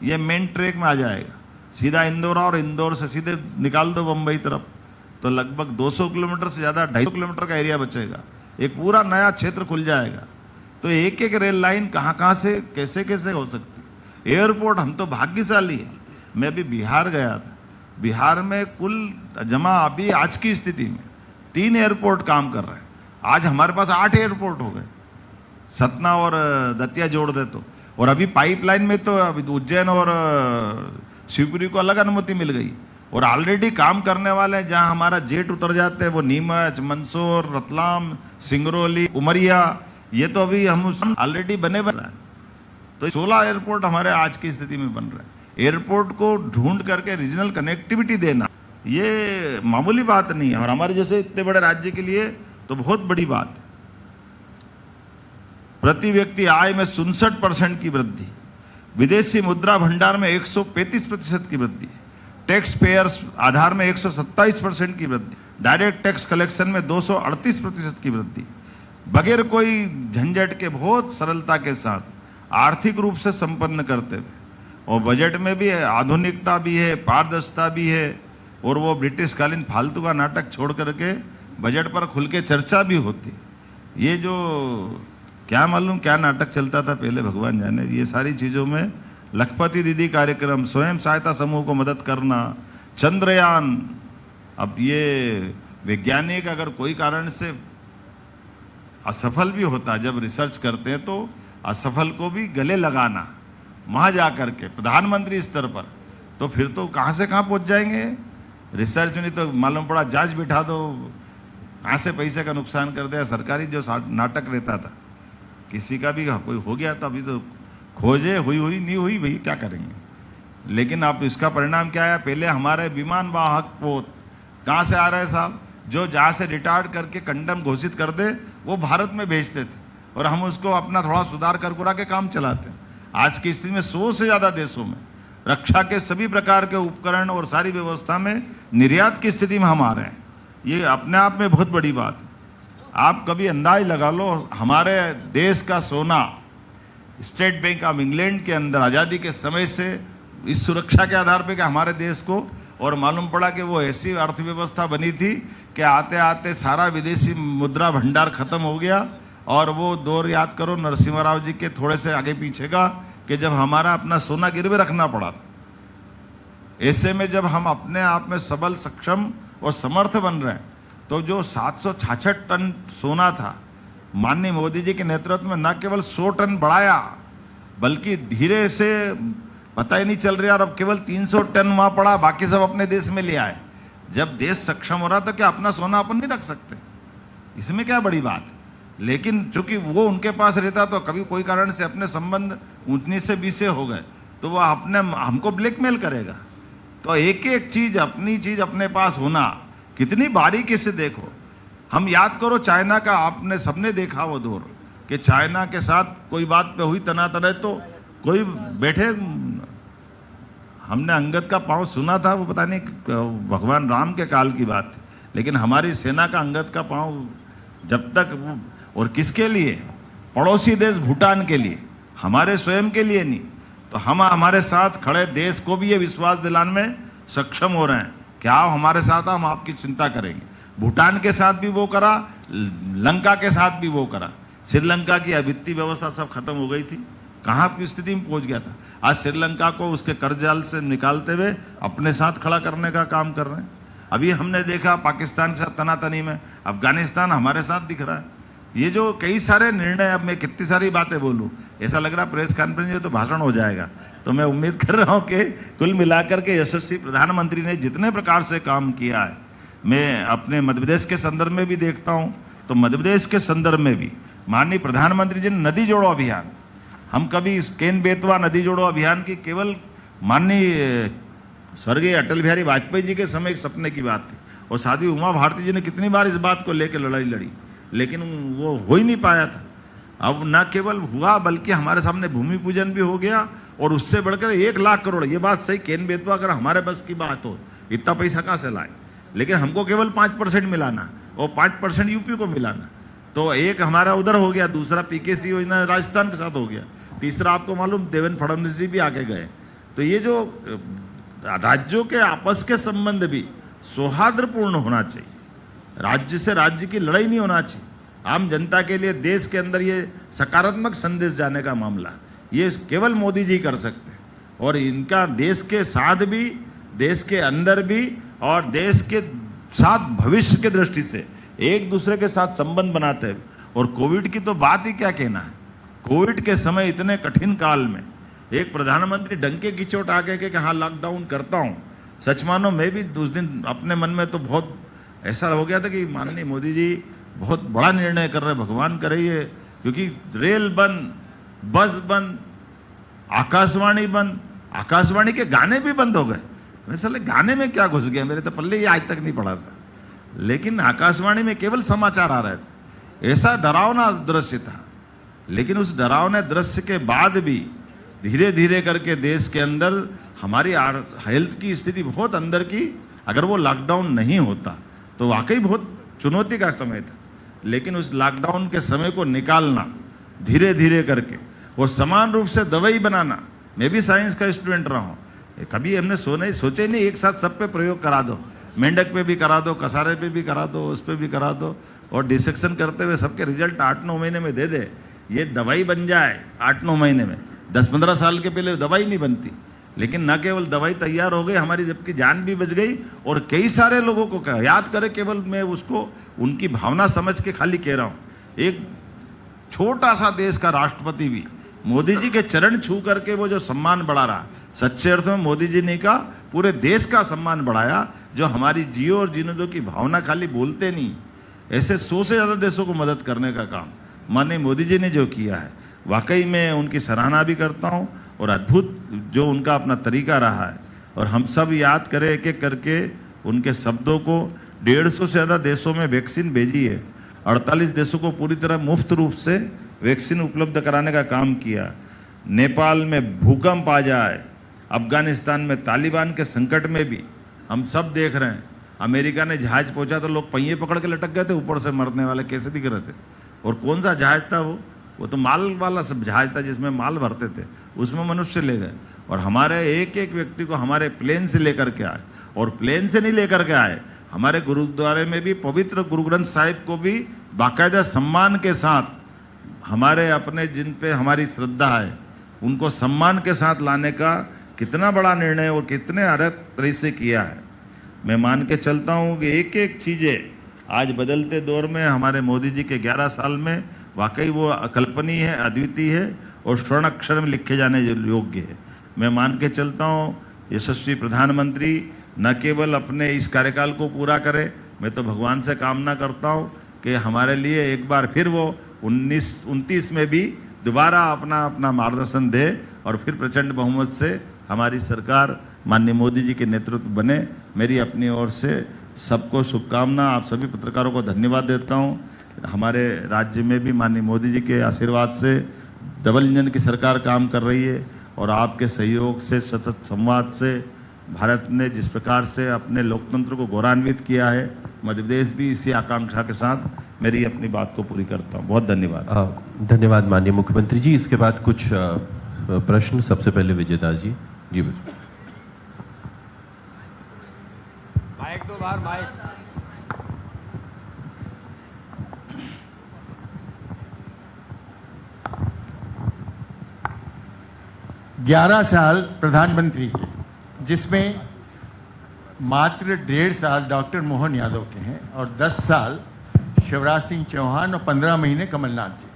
ये मेन ट्रैक में आ जाएगा सीधा इंदौर, और इंदौर से सीधे निकाल दो बंबई तरफ, तो लगभग 200 किलोमीटर से ज़्यादा 250 किलोमीटर का एरिया बचेगा, एक पूरा नया क्षेत्र खुल जाएगा। तो एक एक रेल लाइन कहाँ से कैसे कैसे हो सकती। एयरपोर्ट, हम तो भाग्यशाली हैं। मैं अभी बिहार गया था, बिहार में कुल जमा अभी आज की स्थिति में 3 एयरपोर्ट काम कर रहे हैं। आज हमारे पास 8 एयरपोर्ट हो गए, सतना और दतिया जोड़ दे तो। और अभी पाइपलाइन में तो उज्जैन और शिवपुरी को अलग अनुमति मिल गई, और ऑलरेडी काम करने वाले हैं। जहां हमारा जेट उतर जाते हैं वो नीमच, मंदसौर, रतलाम, सिंगरौली, उमरिया, ये तो अभी हम ऑलरेडी बने रहे हैं। तो 16 एयरपोर्ट हमारे आज की स्थिति में बन रहे हैं। एयरपोर्ट को ढूंढ करके रीजनल कनेक्टिविटी देना, ये मामूली बात नहीं है, और हमारे जैसे इतने बड़े राज्य के लिए तो बहुत बड़ी बात है। प्रति व्यक्ति आय में 67% की वृद्धि, विदेशी मुद्रा भंडार में 135% की वृद्धि, टैक्स पेयर्स आधार में 127% की वृद्धि, डायरेक्ट टैक्स कलेक्शन में 238% की वृद्धि, बगैर कोई झंझट के बहुत सरलता के साथ आर्थिक रूप से संपन्न करते हुए। और बजट में भी आधुनिकता भी है, पारदर्शिता भी है, और वो ब्रिटिश कालीन फालतू का नाटक छोड़ करके बजट पर खुल के चर्चा भी होती। ये जो क्या मालूम क्या नाटक चलता था पहले, भगवान जाने। ये सारी चीज़ों में लखपति दीदी कार्यक्रम, स्वयं सहायता समूह को मदद करना, चंद्रयान, अब ये वैज्ञानिक अगर कोई कारण से असफल भी होता, जब रिसर्च करते हैं तो असफल को भी गले लगाना वहां जाकर के प्रधानमंत्री स्तर पर, तो फिर तो कहां से कहां पहुंच जाएंगे। रिसर्च नहीं तो मालूम पड़ा जांच बिठा दो, कहां से पैसे का नुकसान कर दिया। सरकारी जो नाटक रहता था, किसी का भी कोई हो गया तो अभी तो खोजे, हुई नहीं हुई, भाई क्या करेंगे। लेकिन अब इसका परिणाम क्या है, पहले हमारे विमान वाहक पोत कहाँ से आ रहे साहब, जो जहाँ से रिटायर्ड करके कंडम घोषित कर दे वो भारत में भेजते थे। और हम उसको अपना थोड़ा सुधार कर के काम चलाते हैं। आज की स्थिति में 100 से ज़्यादा देशों में रक्षा के सभी प्रकार के उपकरण और सारी व्यवस्था में निर्यात की स्थिति में हम आ रहे हैं। ये अपने आप में बहुत बड़ी बात है। आप कभी अंदाज लगा लो, हमारे देश का सोना स्टेट बैंक ऑफ इंग्लैंड के अंदर आज़ादी के समय से इस सुरक्षा के आधार पे कि हमारे देश को, और मालूम पड़ा कि वो ऐसी अर्थव्यवस्था बनी थी कि आते आते सारा विदेशी मुद्रा भंडार खत्म हो गया। और वो दौर याद करो नरसिम्हा राव जी के थोड़े से आगे पीछे का, कि जब हमारा अपना सोना गिरवे रखना पड़ा था। ऐसे में जब हम अपने आप में सबल, सक्षम और समर्थ बन रहे हैं, तो जो 766 टन सोना था, माननीय मोदी जी के नेतृत्व में न केवल 100 टन बढ़ाया, बल्कि धीरे से पता ही नहीं चल रहा, और अब केवल 300 टन वहां पड़ा, बाकी सब अपने देश में ले आए। जब देश सक्षम हो रहा तो क्या अपना सोना अपन नहीं रख सकते? इसमें क्या बड़ी बात है? लेकिन चूंकि वो उनके पास रहता, तो कभी कोई कारण से अपने संबंध ऊंचनी से बीसे हो गए, तो वो अपने हमको ब्लैकमेल करेगा। तो एक एक चीज, अपनी चीज अपने पास होना, कितनी बारीकी से देखो। हम याद करो चाइना का, आपने सबने देखा वो दौर कि चाइना के साथ कोई बात पे हुई तनातने, तो कोई बैठे, हमने अंगद का पांव सुना था, वो पता नहीं भगवान राम के काल की बात थी, लेकिन हमारी सेना का अंगद का पांव जब तक वो, और किसके लिए? पड़ोसी देश भूटान के लिए, हमारे स्वयं के लिए नहीं। तो हम हमारे साथ खड़े देश को भी ये विश्वास दिलाने में सक्षम हो रहे हैं कि आओ हमारे साथ, हम आपकी चिंता करेंगे। भूटान के साथ भी वो करा, लंका के साथ भी वो करा। श्रीलंका की वित्तीय व्यवस्था सब खत्म हो गई थी, कहाँ की स्थिति में पहुंच गया था। आज श्रीलंका को उसके कर्जाल से निकालते हुए अपने साथ खड़ा करने का काम कर रहे हैं। अभी हमने देखा पाकिस्तान के साथ तनातनी में, अफगानिस्तान हमारे साथ दिख रहा है। ये जो कई सारे निर्णय, अब मैं कितनी सारी बातें बोलूं, ऐसा लग रहा प्रेस कॉन्फ्रेंस में तो भाषण हो जाएगा। तो मैं उम्मीद कर रहा हूं कि कुल मिलाकर के यशस्वी प्रधानमंत्री ने जितने प्रकार से काम किया है, मैं अपने मध्य प्रदेश के संदर्भ में भी देखता हूं, तो मध्य प्रदेश के संदर्भ में भी माननीय प्रधानमंत्री जी ने नदी जोड़ो अभियान, हम कभी केन बेतवा नदी जोड़ो अभियान की केवल माननीय स्वर्गीय अटल बिहारी वाजपेयी जी के समय एक सपने की बात थी, और साध्वी उमा भारती जी ने कितनी बार इस बात को लेकर लड़ाई लड़ी, लेकिन वो हो ही नहीं पाया था। अब न केवल हुआ, बल्कि हमारे सामने भूमि पूजन भी हो गया, और उससे बढ़कर 1 लाख करोड़। ये बात सही, केन बेतवा अगर हमारे बस की बात हो, इतना पैसा कहाँ से लाए? लेकिन हमको केवल 5% मिलाना, और 5% यूपी को मिलाना। तो एक हमारा उधर हो गया, दूसरा पीकेसी योजना राजस्थान के साथ हो गया, तीसरा आपको मालूम देवेंद्र फडणवीस जी भी आगे गए। तो ये जो राज्यों के आपस के संबंध भी सौहार्दपूर्ण होना चाहिए, राज्य से राज्य की लड़ाई नहीं होना चाहिए। आम जनता के लिए देश के अंदर ये सकारात्मक संदेश जाने का मामला, ये केवल मोदी जी कर सकते हैं। और इनका देश के साथ भी, देश के अंदर भी, और देश के साथ भविष्य की दृष्टि से एक दूसरे के साथ संबंध बनाते हैं। और कोविड की तो बात ही क्या कहना है। कोविड के समय इतने कठिन काल में एक प्रधानमंत्री डंके की चोट आ गए कि हाँ लॉकडाउन करता हूँ। सच मानो मैं भी उस दिन अपने मन में तो बहुत ऐसा हो गया था कि माननीय मोदी जी बहुत बड़ा निर्णय कर रहे, भगवान करे ये, क्योंकि रेल बंद, बस बंद, आकाशवाणी बंद, आकाशवाणी के गाने भी बंद हो गए। वैसे गाने में क्या घुस गया, मेरे तो पल्ले ये आज तक नहीं पड़ा था। लेकिन आकाशवाणी में केवल समाचार आ रहे थे, ऐसा डरावना दृश्य था। लेकिन उस डरावने दृश्य के बाद भी धीरे धीरे करके देश के अंदर हमारी हेल्थ की स्थिति बहुत अंदर की, अगर वो लॉकडाउन नहीं होता तो वाकई बहुत चुनौती का समय था। लेकिन उस लॉकडाउन के समय को निकालना धीरे धीरे करके, और समान रूप से दवाई बनाना, मैं भी साइंस का स्टूडेंट रहा हूँ, कभी हमने सोचे नहीं एक साथ सब पे प्रयोग करा दो, मेंढक पे भी करा दो, कसारे पे भी करा दो, उस पे भी करा दो, और डिसेक्शन करते हुए सबके रिजल्ट 8-9 महीने में दे दे, ये दवाई बन जाए 8-9 महीने में। 10-15 साल के पहले दवाई नहीं बनती। लेकिन न केवल दवाई तैयार हो गई हमारी, जबकि जान भी बच गई, और कई सारे लोगों को याद करे, केवल मैं उसको उनकी भावना समझ के खाली कह रहा हूँ। एक छोटा सा देश का राष्ट्रपति भी मोदी जी के चरण छू करके वो जो सम्मान बढ़ा रहा, सच्चे अर्थ में मोदी जी ने का पूरे देश का सम्मान बढ़ाया, जो हमारी जियो और जीने दो की भावना खाली बोलते नहीं, ऐसे 100 से ज़्यादा देशों को मदद करने का काम माननीय मोदी जी ने जो किया है, वाकई में उनकी सराहना भी करता हूँ। और अद्भुत जो उनका अपना तरीका रहा है, और हम सब याद करें एक एक करके उनके शब्दों को। 150 से ज़्यादा देशों में वैक्सीन भेजी है, 48 देशों को पूरी तरह मुफ्त रूप से वैक्सीन उपलब्ध कराने का काम किया, नेपाल में भूकंप आ जाए, अफगानिस्तान में तालिबान के संकट में भी हम सब देख रहे हैं। अमेरिका ने जहाज पहुंचा तो लोग पहिए पकड़ के लटक गए थे, ऊपर से मरने वाले कैसे दिख रहे थे। और कौन सा जहाज था वो तो माल वाला सब जहाज था जिसमें माल भरते थे, उसमें मनुष्य ले गए। और हमारे एक एक व्यक्ति को हमारे प्लेन से लेकर के आए, और प्लेन से नहीं लेकर के आए, हमारे गुरुद्वारे में भी पवित्र गुरु ग्रंथ साहिब को भी बाकायदा सम्मान के साथ, हमारे अपने जिन पे हमारी श्रद्धा है उनको सम्मान के साथ लाने का कितना बड़ा निर्णय और कितने अलग तरह से किया है। मैं मान के चलता हूँ कि एक एक चीज़ें आज बदलते दौर में हमारे मोदी जी के 11 साल में वाकई वो अकल्पनीय है, अद्वितीय है और स्वर्ण अक्षर में लिखे जाने योग्य है। मैं मान के चलता हूँ यशस्वी प्रधानमंत्री न केवल अपने इस कार्यकाल को पूरा करे, मैं तो भगवान से कामना करता हूँ कि हमारे लिए एक बार फिर वो 1929 में भी दोबारा अपना मार्गदर्शन दे और फिर प्रचंड बहुमत से हमारी सरकार माननीय मोदी जी के नेतृत्व बने। मेरी अपनी ओर से सबको शुभकामना। आप सभी पत्रकारों को धन्यवाद देता हूँ। हमारे राज्य में भी माननीय मोदी जी के आशीर्वाद से डबल इंजन की सरकार काम कर रही है और आपके सहयोग से, सतत संवाद से भारत ने जिस प्रकार से अपने लोकतंत्र को गौरवान्वित किया है, मध्य प्रदेश भी इसी आकांक्षा के साथ मेरी अपनी बात को पूरी करता हूँ। बहुत धन्यवाद। धन्यवाद माननीय मुख्यमंत्री जी। इसके बाद कुछ प्रश्न। सबसे पहले विजय दास जी। जी बिल्कुल। माइक दो बार, माइक। ग्यारह साल प्रधानमंत्री के, जिसमें मात्र 1.5 साल डॉक्टर मोहन यादव के हैं और 10 साल शिवराज सिंह चौहान और 15 महीने कमलनाथ जी।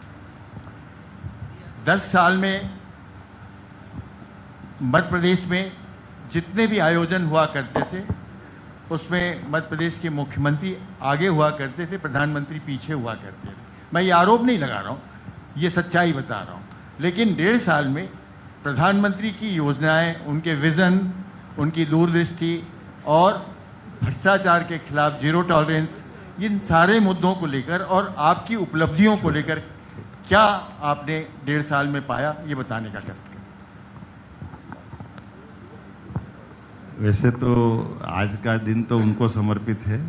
10 साल में मध्य प्रदेश में जितने भी आयोजन हुआ करते थे उसमें मध्य प्रदेश के मुख्यमंत्री आगे हुआ करते थे, प्रधानमंत्री पीछे हुआ करते थे। मैं ये आरोप नहीं लगा रहा हूँ, ये सच्चाई बता रहा हूँ। लेकिन 1.5 साल में प्रधानमंत्री की योजनाएं, उनके विज़न, उनकी दूरदृष्टि और भ्रष्टाचार के खिलाफ जीरो टॉलरेंस, इन सारे मुद्दों को लेकर और आपकी उपलब्धियों को लेकर क्या आपने 1.5 साल में पाया, ये बताने का कष्ट। वैसे तो आज का दिन तो उनको समर्पित है,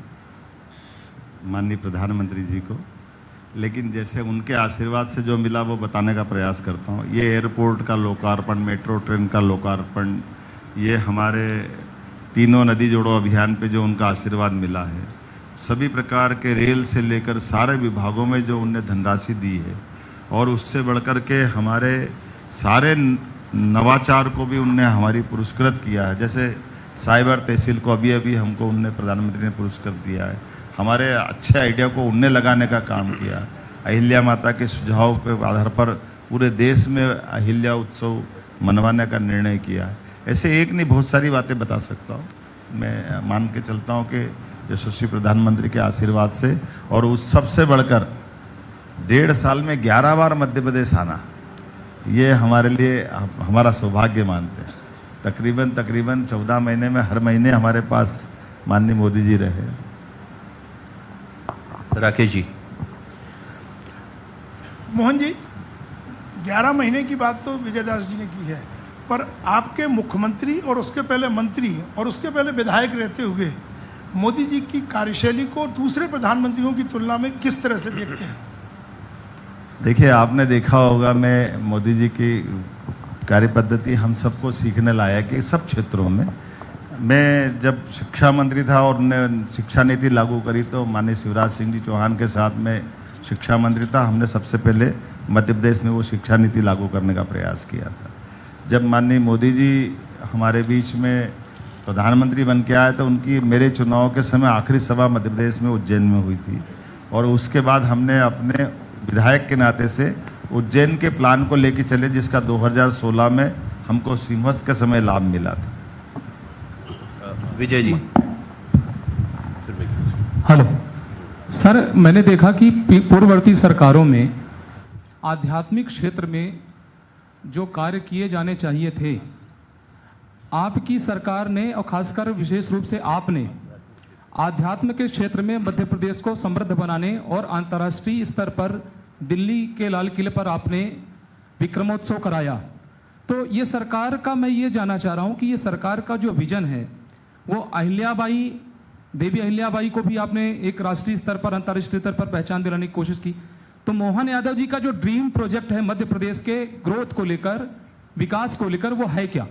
माननीय प्रधानमंत्री जी को, लेकिन जैसे उनके आशीर्वाद से जो मिला वो बताने का प्रयास करता हूँ। ये एयरपोर्ट का लोकार्पण, मेट्रो ट्रेन का लोकार्पण, ये हमारे तीनों नदी जोड़ो अभियान पे जो उनका आशीर्वाद मिला है, सभी प्रकार के रेल से लेकर सारे विभागों में जो उनने धनराशि दी है, और उससे बढ़कर के हमारे सारे नवाचार को भी उनने हमारी पुरस्कृत किया है। जैसे साइबर तहसील को अभी अभी हमको उनने, प्रधानमंत्री ने पुरस्कृत दिया है। हमारे अच्छे आइडिया को उनने लगाने का काम किया। अहिल्या माता के सुझाव के आधार पर पूरे देश में अहिल्या उत्सव मनवाने का निर्णय किया है। ऐसे एक नहीं, बहुत सारी बातें बता सकता हूँ। मैं मान के चलता हूँ कि यशस्वी प्रधानमंत्री के आशीर्वाद से, और उस सबसे बढ़कर 1.5 साल में 11 बार मध्य प्रदेश आना, ये हमारे लिए हमारा सौभाग्य मानते हैं। तकरीबन 14 महीने में हर महीने हमारे पास माननीय मोदी जी रहे। राकेश जी। मोहन जी, 11 महीने की बात तो विजय दास जी ने की है, पर आपके मुख्यमंत्री और उसके पहले मंत्री और उसके पहले विधायक रहते हुए मोदी जी की कार्यशैली को दूसरे प्रधानमंत्रियों की तुलना में किस तरह से देखते हैं? देखिए, आपने देखा होगा, मैं मोदी जी की कार्य पद्धति हम सबको सीखने लायक है सब क्षेत्रों में। मैं जब शिक्षा मंत्री था और उन्होंने शिक्षा नीति लागू करी तो माननीय शिवराज सिंह जी चौहान के साथ में शिक्षा मंत्री था। हमने सबसे पहले मध्य प्रदेश में वो शिक्षा नीति लागू करने का प्रयास किया था। जब माननीय मोदी जी हमारे बीच में प्रधानमंत्री बन के आए तो उनकी मेरे चुनाव के समय आखिरी सभा मध्य प्रदेश में उज्जैन में हुई थी, और उसके बाद हमने अपने विधायक के नाते से उज्जैन के प्लान को लेके चले, जिसका 2016 में हमको सिंहस्थ के समय लाभ मिला था। विजय जी। हेलो सर, मैंने देखा कि पूर्ववर्ती सरकारों में आध्यात्मिक क्षेत्र में जो कार्य किए जाने चाहिए थे, आपकी सरकार ने और खासकर विशेष रूप से आपने आध्यात्म के क्षेत्र में मध्य प्रदेश को समृद्ध बनाने और अंतर्राष्ट्रीय स्तर पर दिल्ली के लाल किले पर आपने विक्रमोत्सव कराया, तो ये सरकार का, मैं ये जानना चाह रहा हूं कि ये सरकार का जो विजन है वो अहिल्याबाई, देवी अहिल्याबाई को भी आपने एक राष्ट्रीय स्तर पर, अंतर्राष्ट्रीय स्तर पर पहचान दिलाने की कोशिश की, तो मोहन यादव जी का जो ड्रीम प्रोजेक्ट है मध्य प्रदेश के ग्रोथ को लेकर, विकास को लेकर, वो है क्या?